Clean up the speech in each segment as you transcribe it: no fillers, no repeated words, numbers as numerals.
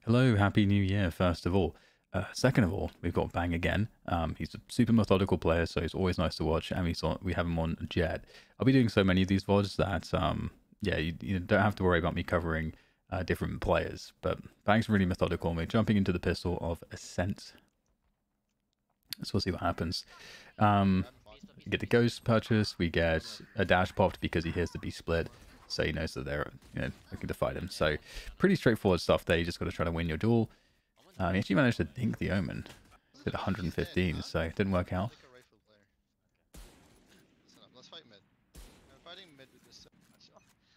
Hello, happy new year, first of all. Second of all, we've got Bang again. He's a super methodical player, so he's always nice to watch, and we have him on Jett. I'll be doing so many of these VODs that, yeah, you don't have to worry about me covering different players, but Bang's really methodical, and we're jumping into the pistol of Ascent. So we'll see what happens. We get the Ghost purchase, we get a dash popped because he hears the B split, so he knows that they're looking to fight him. So pretty straightforward stuff there. You just got to try to win your duel. He actually managed to dink the Omen. He did 115, so it didn't work out.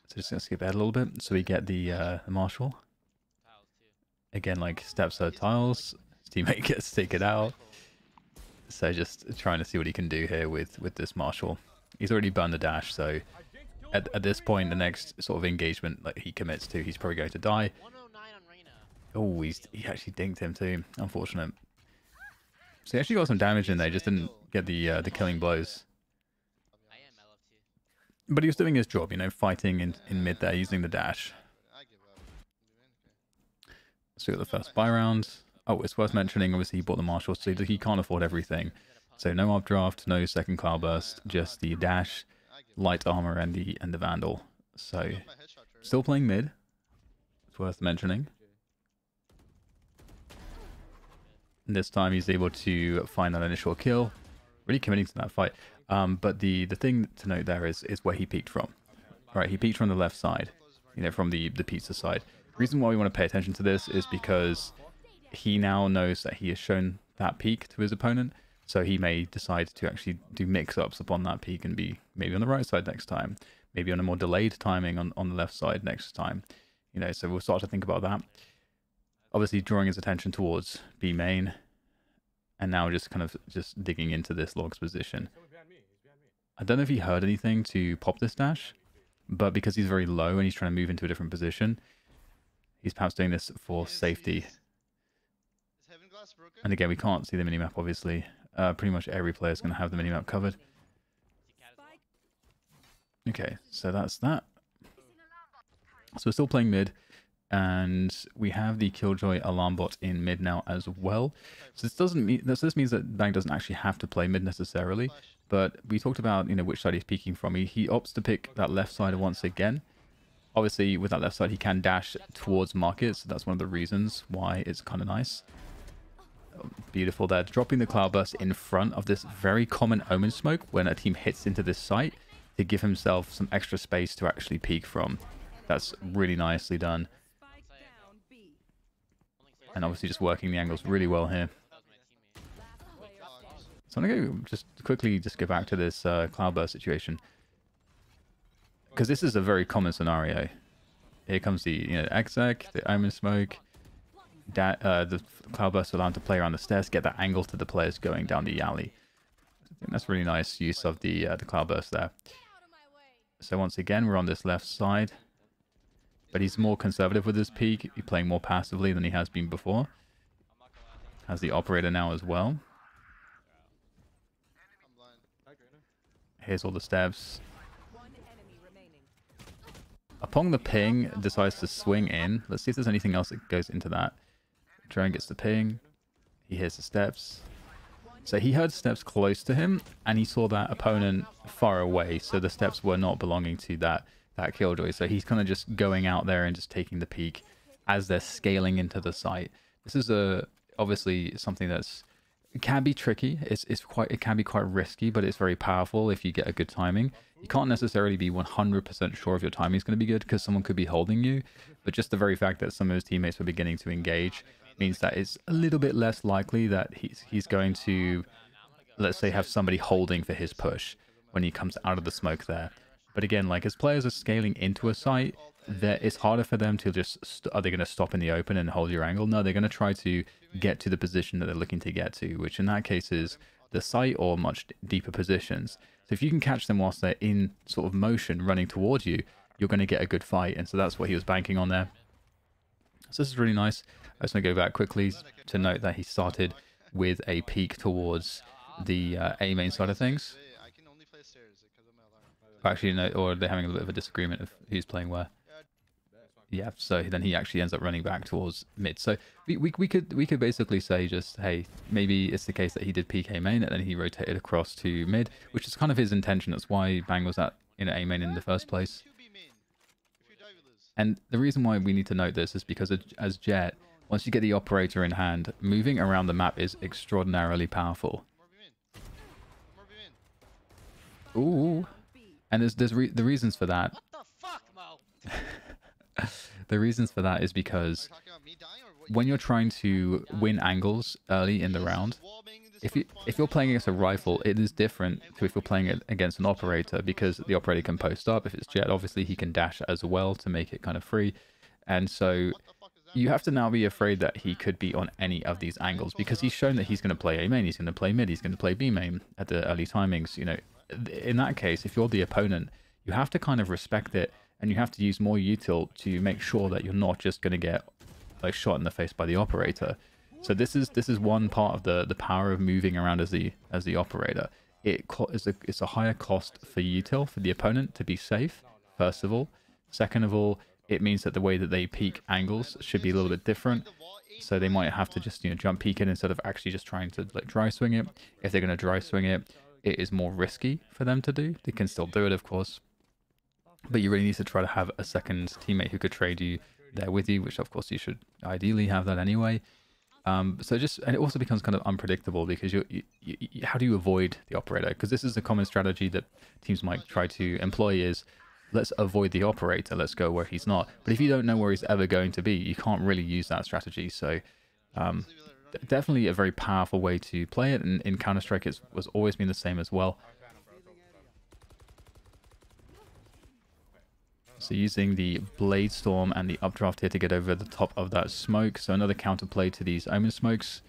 So just gonna skip ahead a little bit. So we get the Marshal. Again, like steps her tiles. His teammate gets to take it out. So just trying to see what he can do here with this Marshal. He's already burned the dash, so at this point, the next sort of engagement like he commits to, he's probably going to die. Oh, he actually dinked him too. Unfortunate. So he actually got some damage in there, just didn't get the killing blows. But he was doing his job, fighting in mid there, using the dash. So we got the first buy round. Oh, it's worth mentioning, obviously he bought the Marshal, so he can't afford everything. So no updraft, no second cloudburst, just the dash, light armor, and the Vandal. So still playing mid. It's worth mentioning. And this time he's able to find that initial kill, really committing to that fight. But the thing to note there is where he peeked from. Right, he peeked from the left side, from the pizza side. The reason why we want to pay attention to this is because he now knows that he has shown that peak to his opponent, so he may decide to actually do mix-ups upon that peak and be maybe on the right side next time, maybe on a more delayed timing on the left side next time. So we'll start to think about that. Obviously drawing his attention towards B main, and now just digging into this Log's position. I don't know if he heard anything to pop this dash, but because he's very low and he's trying to move into a different position, he's perhaps doing this for safety. And again, we can't see the minimap, obviously. Pretty much every player is going to have the minimap covered. Okay, so that's that. So we're still playing mid, and we have the Killjoy alarm bot in mid now as well. So this means that Bang doesn't actually have to play mid necessarily, but we talked about which side he's peeking from. He opts to pick that left side once again. Obviously, with that left side, he can dash towards market, so that's one of the reasons why it's kind of nice. Beautiful there. Dropping the Cloudburst in front of this very common Omen smoke when a team hits into this site to give himself some extra space to actually peek from. That's really nicely done. And obviously just working the angles really well here. So I'm going to quickly go back to this Cloudburst situation, because this is a very common scenario. Here comes the exec, the Omen smoke. The Cloudburst allow him to play around the stairs, get that angle to the players going down the alley. I think that's really nice use of the Cloudburst there. So once again, we're on this left side, but he's more conservative with his peak. He's playing more passively than he has been before. Has the operator now as well. Here's all the steps. Upon the ping, decides to swing in. Let's see if there's anything else that goes into that. Drone gets the ping. He hears the steps. So he heard steps close to him, and he saw that opponent far away. So the steps were not belonging to that Killjoy. So he's kind of just going out there and just taking the peek as they're scaling into the site. This is obviously something it can be tricky. It can be quite risky, but it's very powerful if you get a good timing. You can't necessarily be 100% sure if your timing is going to be good because someone could be holding you, but just the very fact that some of his teammates were beginning to engage means that it's a little bit less likely that he's going to, let's say, have somebody holding for his push when he comes out of the smoke there. But again, like as players are scaling into a site, it's harder for them to just, are they going to stop in the open and hold your angle? No, they're going to try to get to the position that they're looking to get to, which in that case is the site or much deeper positions. So if you can catch them whilst they're in sort of motion running towards you, you're going to get a good fight. And so that's what he was banking on there. So this is really nice. I just want to go back quickly to note that he started with a peek towards the A main side of things. Actually, no, or they're having a little bit of a disagreement of who's playing where. Yeah, so then he actually ends up running back towards mid. So we could basically say just, hey, maybe it's the case that he did PK main and then he rotated across to mid, which is kind of his intention. That's why Bang was at A main in the first place. And the reason why we need to note this is because as Jett, once you get the operator in hand, moving around the map is extraordinarily powerful. Ooh, and there's the reasons for that. What the fuck, Mo? The reasons for that is because when you're trying to win angles early in the round, if you're playing against a rifle, it is different to if you're playing it against an operator, because the operator can post up. If it's Jett, obviously he can dash as well to make it kind of free, and so you have to now be afraid that he could be on any of these angles, because he's shown that he's going to play A main, he's going to play mid, he's going to play B main at the early timings. You know, in that case, if you're the opponent, you have to kind of respect it, and you have to use more util to make sure that you're not just going to get like shot in the face by the operator. So this is one part of the power of moving around as the operator. It's a higher cost for util, for the opponent, to be safe, first of all. Second of all, it means that the way that they peek angles should be a little bit different. So they might have to just, you know, jump peek it instead of actually just trying to like dry swing it. If they're going to dry swing it, it is more risky for them to do. They can still do it, of course, but you really need to try to have a second teammate who could trade you there with you, which of course you should ideally have that anyway. So just, and it also becomes kind of unpredictable, because how do you avoid the operator? Because this is a common strategy that teams might try to employ, is let's avoid the operator, let's go where he's not. But if you don't know where he's ever going to be, you can't really use that strategy. So definitely a very powerful way to play it, and in Counter-Strike it was always been the same as well. So using the Blade Storm and the Updraft here to get over the top of that smoke. So another counterplay to these Omen smokes.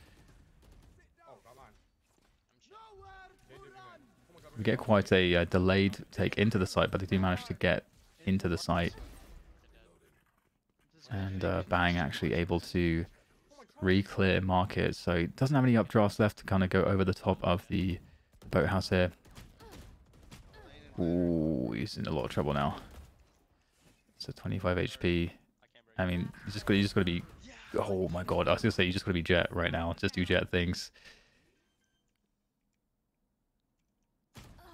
We get quite a delayed take into the site, but they do manage to get into the site. And Bang actually able to re-clear market. So it doesn't have any updrafts left to kind of go over the top of the boathouse here. Ooh, he's in a lot of trouble now. So 25 HP. I mean, you just got to be. Oh my god! I was gonna say you just got to be Jett right now. Just do Jett things.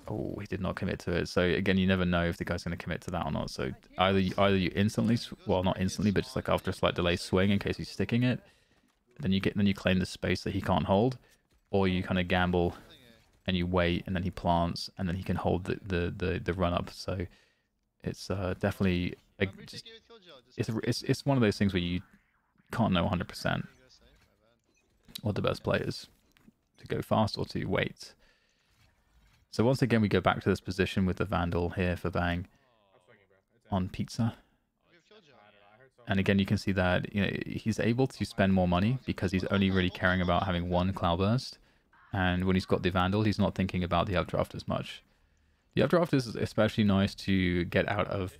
Oh, he did not commit to it. So again, you never know if the guy's gonna commit to that or not. So either you instantly, well, not instantly, but just like after a slight delay, swing in case he's sticking it. Then you claim the space that he can't hold, or you kind of gamble and you wait, and then he plants, and then he can hold the run up. So it's definitely. It's one of those things where you can't know 100% what the best play is, to go fast or to wait. So once again we go back to this position with the Vandal here for Bang on Pizza, and again you can see that, you know, he's able to spend more money because he's only really caring about having one Cloudburst, and when he's got the Vandal he's not thinking about the updraft as much. The updraft is especially nice to get out of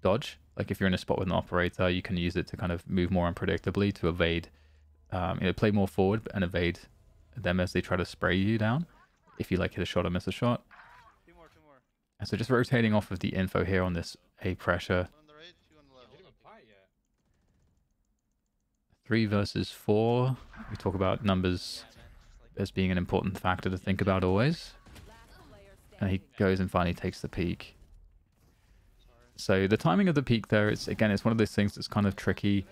dodge. Like if you're in a spot with an operator, you can use it to kind of move more unpredictably to evade, you know, play more forward and evade them as they try to spray you down. If you like hit a shot or miss a shot. And so just rotating off of the info here on this A pressure. 3 versus 4. We talk about numbers as being an important factor to think about always. And he goes and finally takes the peak. So the timing of the peak there, it's one of those things that's kind of tricky.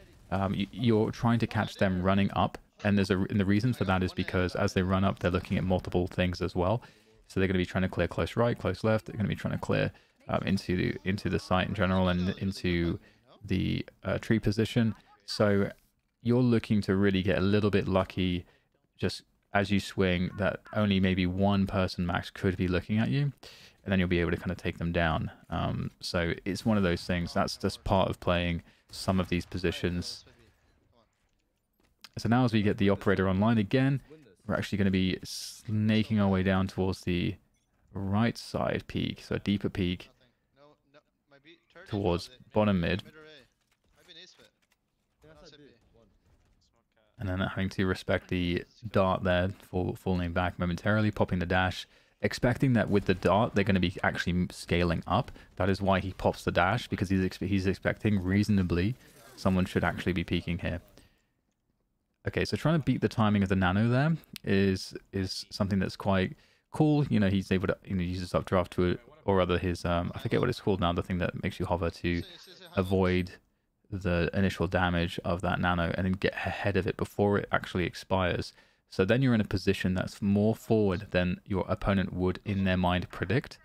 You're trying to catch them running up, and the reason for that is because as they run up, they're looking at multiple things as well. So they're going to be trying to clear close right, close left. They're going to be trying to clear into the site in general and into the tree position. So you're looking to really get a little bit lucky, just as you swing, that only maybe one person max could be looking at you, and then you'll be able to kind of take them down. So it's one of those things. That's just part of playing some of these positions. So now as we get the operator online again, we're actually going to be snaking our way down towards the right side peak, so a deeper peak towards bottom mid. And then having to respect the dart there, falling back momentarily, popping the dash. expecting that with the dart they're going to be actually scaling up. That is why he pops the dash, because he's expecting reasonably someone should actually be peeking here. Okay, so trying to beat the timing of the nano there is something that's quite cool. You know, he's able to use his updraft to it, or rather his I forget what it's called now, the thing that makes you hover to avoid the initial damage of that nano and then get ahead of it before it actually expires. So then you're in a position that's more forward than your opponent would in their mind predict,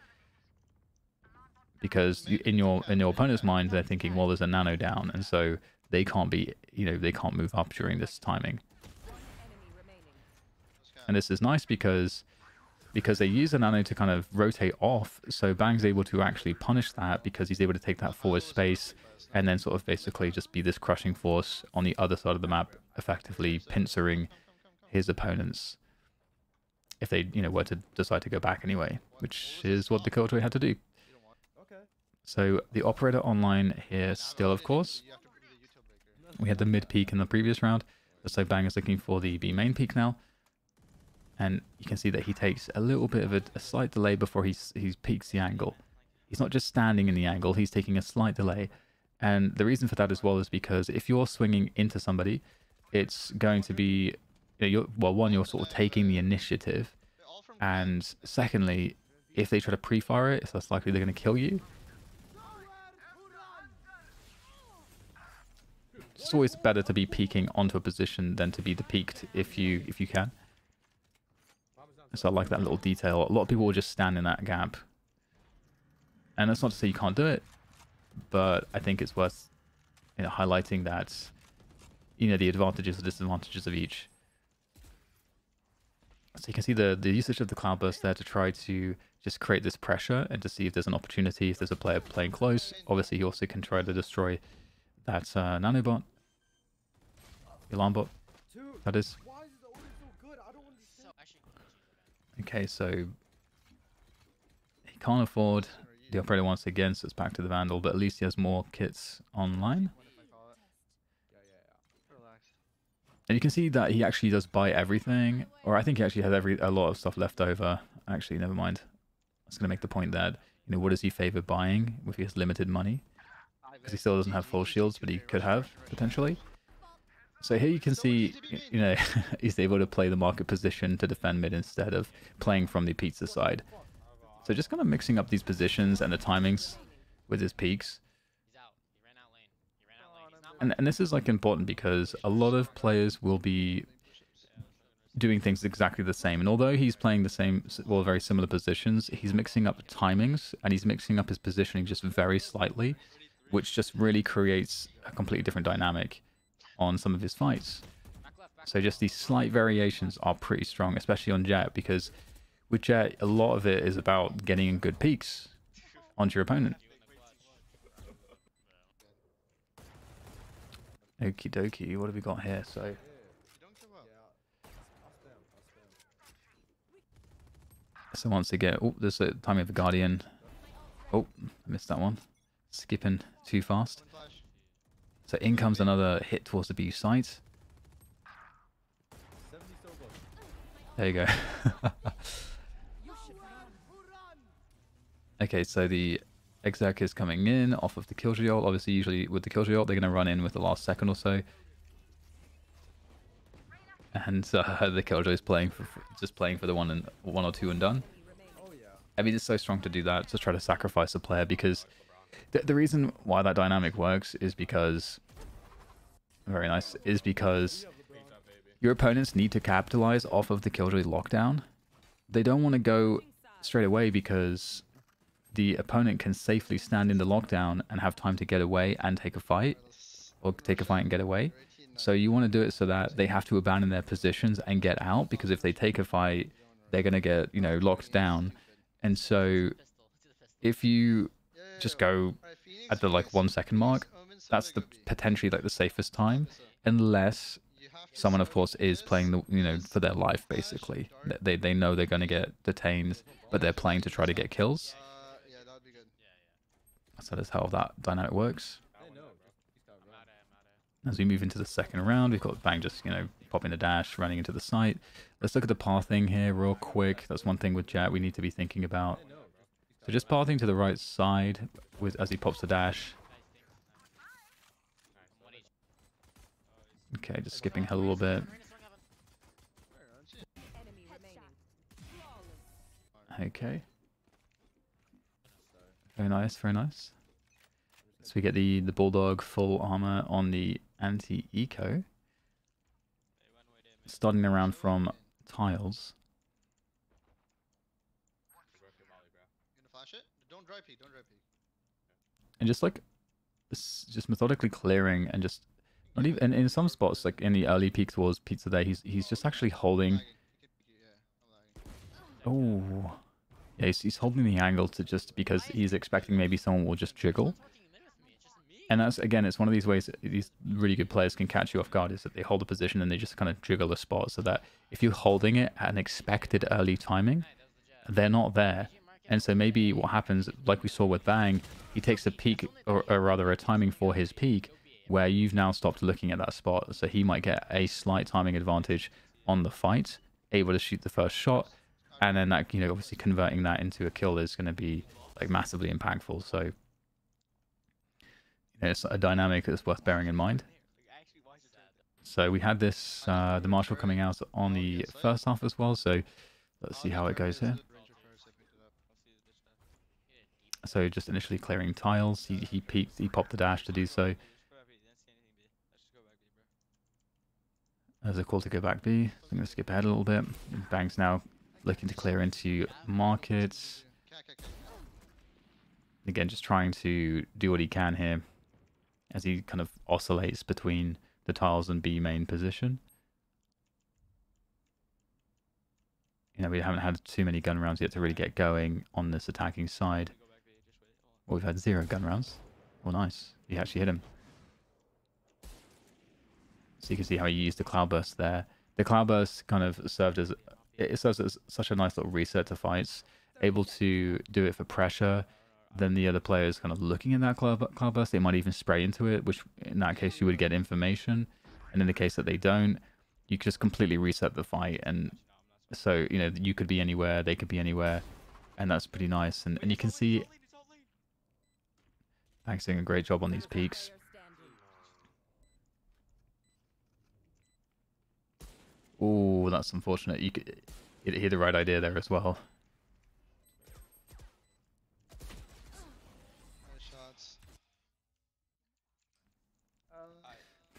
because in your opponent's mind they're thinking, well, there's a nano down, and so they can't be, they can't move up during this timing. And this is nice because they use a nano to kind of rotate off, so Bang's able to actually punish that because he's able to take that forward space and then sort of basically just be this crushing force on the other side of the map, effectively pincering his opponents if they, were to decide to go back anyway, which is what the Killjoy had to do. So the operator online here still, of course. We had the mid peak in the previous round, so Bang is looking for the B main peak now. And you can see that he takes a little bit of a slight delay before he peaks the angle. He's not just standing in the angle, he's taking a slight delay. And the reason for that as well is because if you're swinging into somebody, it's going to be, one, you're sort of taking the initiative. And secondly, if they try to pre-fire it, it's less likely they're going to kill you. It's always better to be peeking onto a position than to be peeked if you can. So I like that little detail. A lot of people will just stand in that gap. And that's not to say you can't do it, but I think it's worth highlighting that, the advantages and disadvantages of each. So you can see the usage of the cloudburst there to try to just create this pressure and to see if there's an opportunity, if there's a player playing close. Obviously, you also can try to destroy that nanobot, alarm bot, that is. Okay, so he can't afford the operator once again, so it's back to the Vandal, but at least he has more kits online. And you can see that he actually does buy everything, or I think he actually has a lot of stuff left over. Actually, never mind. I was going to make the point that, what does he favor buying if he has limited money? Because he still doesn't have full shields, but he could have, potentially. So here you can see, he's able to play the market position to defend mid instead of playing from the pizza side. So just kind of mixing up these positions and the timings with his peaks. And this is important because a lot of players will be doing things exactly the same. And although he's playing the same, well, very similar positions, he's mixing up timings and he's mixing up his positioning just very slightly, which just really creates a completely different dynamic on some of his fights. So just these slight variations are pretty strong, especially on Jett, because with Jett, a lot of it is about getting good peaks onto your opponent. Okie dokie, what have we got here? So once again, oh, there's a timing of the Guardian. Oh, I missed that one. Skipping too fast. So in comes another hit towards the B site. There you go. Okay, so the exec is coming in off of the Killjoy ult. Obviously, usually with the Killjoy ult, they're going to run in with the last second or so. And the Killjoy is just playing for the one or two and done. I mean, it's so strong to do that, to try to sacrifice a player, because the reason why that dynamic works is because, very nice, is because your opponents need to capitalize off of the Killjoy lockdown. They don't want to go straight away because the opponent can safely stand in the lockdown and have time to get away and take a fight, or take a fight and get away. So you want to do it so that they have to abandon their positions and get out, because if they take a fight, they're going to get, locked down. And so if you just go at the 1 second mark, that's potentially the safest time, unless someone, of course, is playing for their life, basically. They know they're going to get detained, but they're playing to try to get kills. So that's how that dynamic works. As we move into the second round, we've got Bang just popping the dash, running into the site. Let's look at the pathing here real quick. That's one thing with Jett we need to be thinking about. So just pathing to the right side with as he pops the dash. Okay, just skipping hell a little bit. Okay. Very nice, very nice. So we get the Bulldog full armor on the anti-eco. Starting around from tiles. And just like, just methodically clearing and just, not even, and in some spots, like in the early peak towards Pizza Day, he's just actually holding. Oh. Yeah, he's holding the angle to just because he's expecting maybe someone will just jiggle. And that's, again, it's one of these ways that these really good players can catch you off guard, is that they hold a position and they just kind of jiggle a spot, so that if you're holding it at an expected early timing, they're not there. And so maybe what happens, like we saw with Bang, he takes a peak, or rather a timing for his peak, where you've now stopped looking at that spot. So he might get a slight timing advantage on the fight, able to shoot the first shot, and then that, you know, obviously converting that into a kill is going to be like massively impactful. So it's a dynamic that's worth bearing in mind. So we had this, the Marshal coming out on the first half as well, so let's see how it goes here. So just initially clearing tiles, he peeked, he popped the dash to do so. There's a call to go back B, so I'm going to skip ahead a little bit. Bang's now looking to clear into markets. Again, just trying to do what he can here, as he kind of oscillates between the tiles and B main position. You know, we haven't had too many gun rounds yet to really get going on this attacking side. Well, we've had 0 gun rounds. Oh, nice. He actually hit him. So you can see how he used the Cloudburst there. The Cloudburst kind of served as, it serves as such a nice little reset to fights. Able to do it for pressure. Then the other players kind of looking at that Cloudburst, they might even spray into it, which in that case you would get information. And in the case that they don't, you just completely reset the fight. And so, you know, you could be anywhere, they could be anywhere. And that's pretty nice. And you can see Bang's doing a great job on these peaks. Oh, that's unfortunate. You could hear the right idea there as well.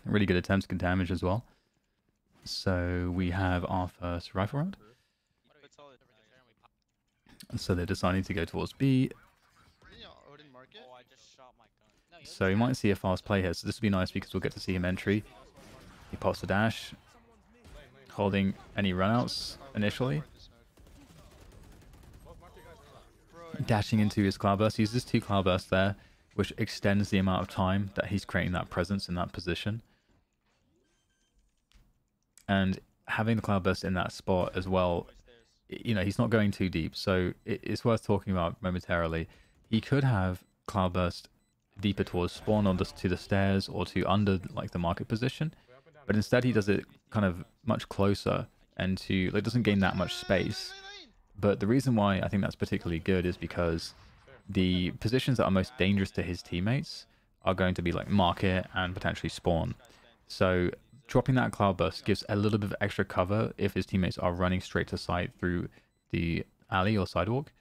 Really good attempts, good damage as well. So we have our first rifle round. So they're deciding to go towards B. So you might see a fast play here. So this would be nice because we'll get to see him entry. He pops the dash, holding any runouts initially. Dashing into his Cloudburst. He uses 2 Cloudbursts there, which extends the amount of time that he's creating that presence in that position. And having the Cloudburst in that spot as well, you know, he's not going too deep. So it's worth talking about momentarily. He could have Cloudburst deeper towards spawn or just to the stairs or to under like the market position. But instead he does it kind of much closer and to, like, doesn't gain that much space. But the reason why I think that's particularly good is because the positions that are most dangerous to his teammates are going to be like market and potentially spawn. So dropping that Cloudburst gives a little bit of extra cover if his teammates are running straight to site through the alley or sidewalk,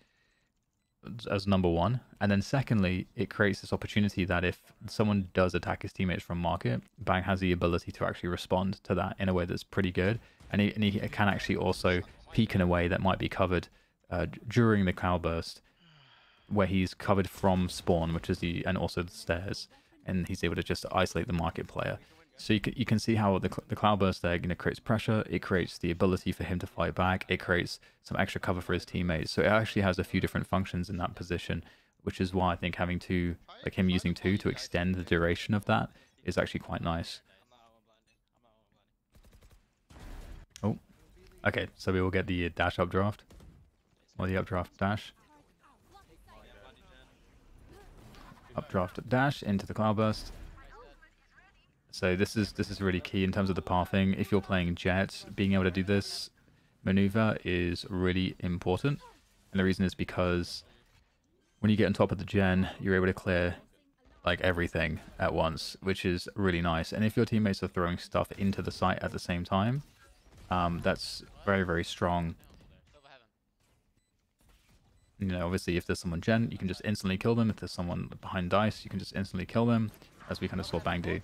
as number one. And then secondly, it creates this opportunity that if someone does attack his teammates from market, Bang has the ability to actually respond to that in a way that's pretty good. And he can actually also peek in a way that might be covered during the Cloudburst, where he's covered from spawn, which is and also the stairs, and he's able to just isolate the market player. So you can see how the Cloudburst there, you know, creates pressure. It creates the ability for him to fight back. It creates some extra cover for his teammates. So it actually has a few different functions in that position, which is why I think having 2, like him using 2 to extend the duration of that is actually quite nice. Oh, okay. So we will get the dash updraft, or the updraft dash. Updraft dash into the Cloudburst. So this is really key in terms of the pathing. If you're playing Jett, being able to do this maneuver is really important. And the reason is because when you get on top of the gen, you're able to clear like everything at once, which is really nice. And if your teammates are throwing stuff into the site at the same time, that's very, very strong. You know, obviously, if there's someone gen, you can just instantly kill them. If there's someone behind dice, you can just instantly kill them, as we kind of saw Bang do.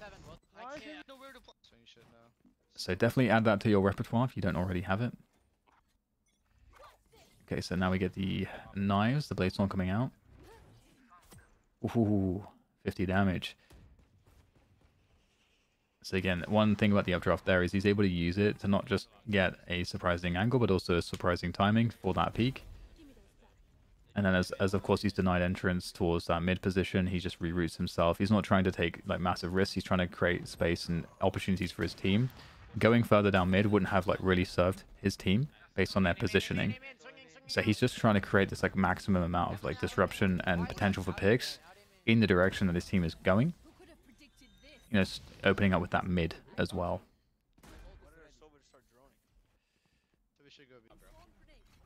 So definitely add that to your repertoire if you don't already have it. Okay, so now we get the knives, the blade storm coming out. Ooh, 50 damage. So again, one thing about the updraft there is he's able to use it to not just get a surprising angle, but also a surprising timing for that peak. And then as of course he's denied entrance towards that mid position, he just reroutes himself. He's not trying to take like massive risks. He's trying to create space and opportunities for his team. Going further down mid wouldn't have like really served his team based on their positioning. So he's just trying to create this like maximum amount of like disruption and potential for picks in the direction that his team is going. You know, opening up with that mid as well.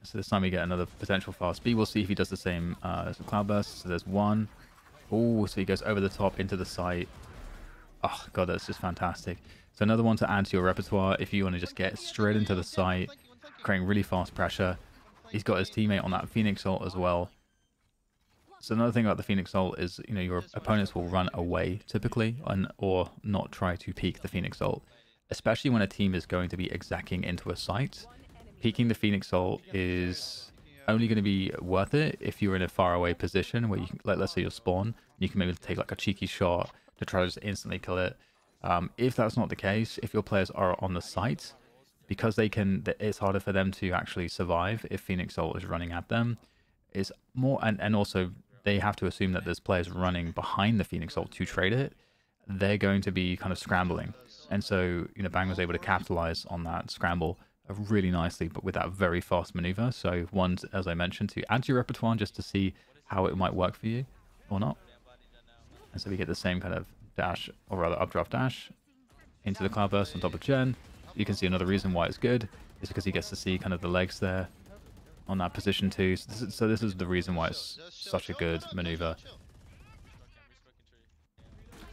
So this time we get another potential fast B. We'll see if he does the same as the Cloudburst. So there's one. Oh, so he goes over the top into the site. Oh, God, that's just fantastic. So another one to add to your repertoire if you want to just get straight into the site, creating really fast pressure. He's got his teammate on that Phoenix ult as well. So another thing about the Phoenix ult is, you know, your opponents will run away typically or not try to peek the Phoenix ult, especially when a team is going to be exacting into a site. Peeking the Phoenix ult is only going to be worth it if you're in a faraway position where you can, like, let's say you're spawn, you can maybe take like a cheeky shot to try to just instantly kill it. If that's not the case, if your players are on the site, because it's harder for them to actually survive if Phoenix ult is running at them. It's more, and also they have to assume that there's players running behind the Phoenix ult to trade it. They're going to be kind of scrambling, and so you know Bang was able to capitalize on that scramble really nicely, but with that very fast maneuver. So one, as I mentioned, to add to your repertoire just to see how it might work for you or not. And so we get the same kind of dash, or rather updraft dash into the Cloudburst on top of Jen. You can see another reason why it's good is because he gets to see kind of the legs there on that position too. So this is the reason why it's such a good maneuver.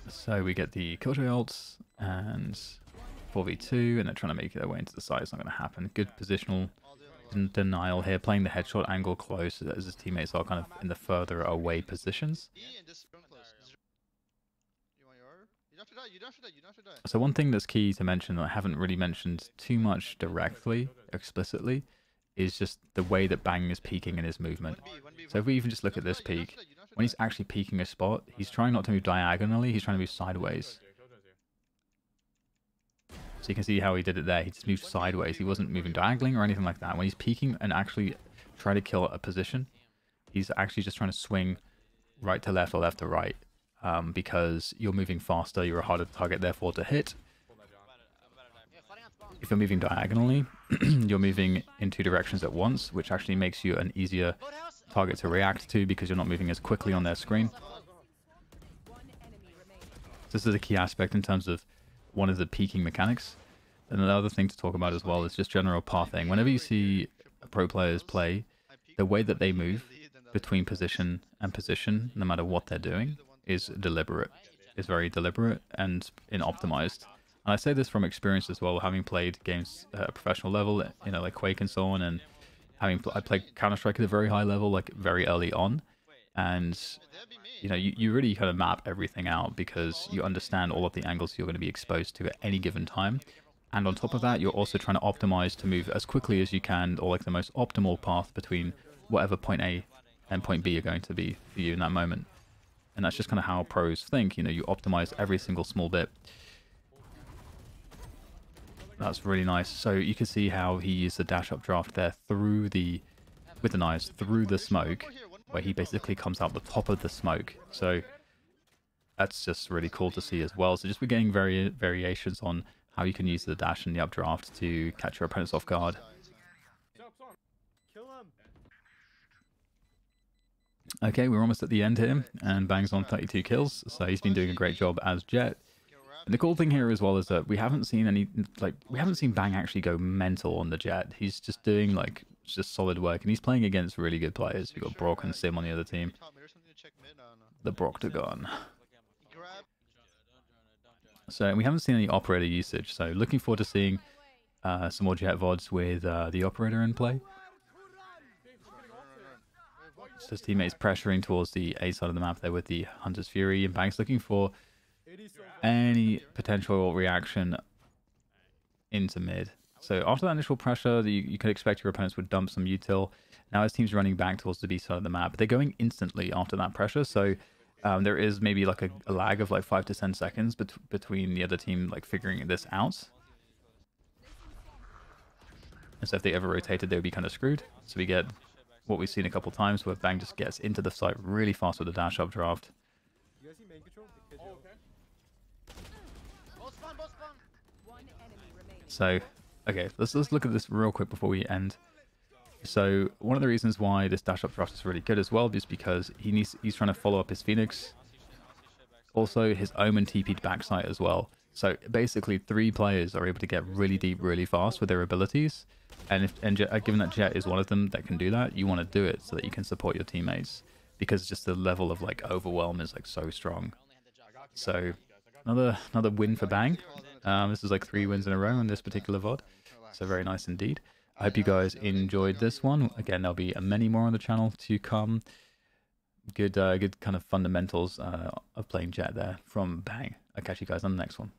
So we get the Killjoy ults and 4v2, and they're trying to make their way into the side. It's not going to happen. Good positional denial here, playing the headshot angle close as his teammates are kind of in the further away positions. So one thing that's key to mention that I haven't really mentioned too much directly, explicitly, is just the way that Bang is peeking in his movement. So if we even just look at this peek, when he's actually peeking a spot, he's trying not to move diagonally, he's trying to move sideways. So you can see how he did it there. He just moved sideways. He wasn't moving diagonally or anything like that. When he's peeking and actually trying to kill a position, he's actually just trying to swing right to left or left to right. Because you're moving faster, you're a harder target therefore to hit. If you're moving diagonally, you're moving in two directions at once, which actually makes you an easier target to react to because you're not moving as quickly on their screen. So this is a key aspect in terms of one of the peaking mechanics. And another thing to talk about as well is just general pathing. Whenever you see pro players play, the way that they move between position and position, no matter what they're doing, is deliberate. Is very deliberate and optimized. And I say this from experience as well, having played games at a professional level, you know, like Quake and so on, and I played Counter-Strike at a very high level, like very early on. And you know, you really kind of map everything out because you understand all of the angles you're going to be exposed to at any given time. And on top of that, you're also trying to optimize to move as quickly as you can, or like the most optimal path between whatever point A and point B are going to be for you in that moment. And that's just kind of how pros think, you know, you optimize every single small bit. That's really nice. So you can see how he used the dash up draft there through the, with the knives, through the smoke, where he basically comes out the top of the smoke. So that's just really cool to see as well. So just we're getting variations on how you can use the dash and the updraft to catch your opponents off guard. Okay, we're almost at the end here, and Bang's on 32 kills, so he's been doing a great job as Jett. And the cool thing here as well is that we haven't seen Bang actually go mental on the Jett. He's just doing like just solid work, and he's playing against really good players. You've got Brock and Sim on the other team. The Broctagon. So we haven't seen any operator usage. So looking forward to seeing some more Jett VODs with the operator in play. So his teammates pressuring towards the A side of the map there with the Hunter's Fury, and Bang's looking for any potential reaction into mid. So after that initial pressure, you could expect your opponents would dump some util. Now his team's running back towards the B side of the map. They're going instantly after that pressure, so there is maybe like a lag of like 5 to 10 seconds between the other team like figuring this out. And so if they ever rotated, they would be kind of screwed. So we get what we've seen a couple times where Bang just gets into the site really fast with a dash up draft. So, okay, let's look at this real quick before we end. So one of the reasons why this dash up draft is really good as well is because he's trying to follow up his Phoenix. Also, his Omen TP'd backside as well. So basically, 3 players are able to get really deep really fast with their abilities. And given that Jett is one of them that can do that, you want to do it so that you can support your teammates, because just the level of like overwhelm is like so strong. So another win for Bang. This is like 3 wins in a row in this particular VOD. So very nice indeed. I hope you guys enjoyed this one. Again, there'll be many more on the channel to come. Good kind of fundamentals of playing Jett there from Bang. I'll catch you guys on the next one.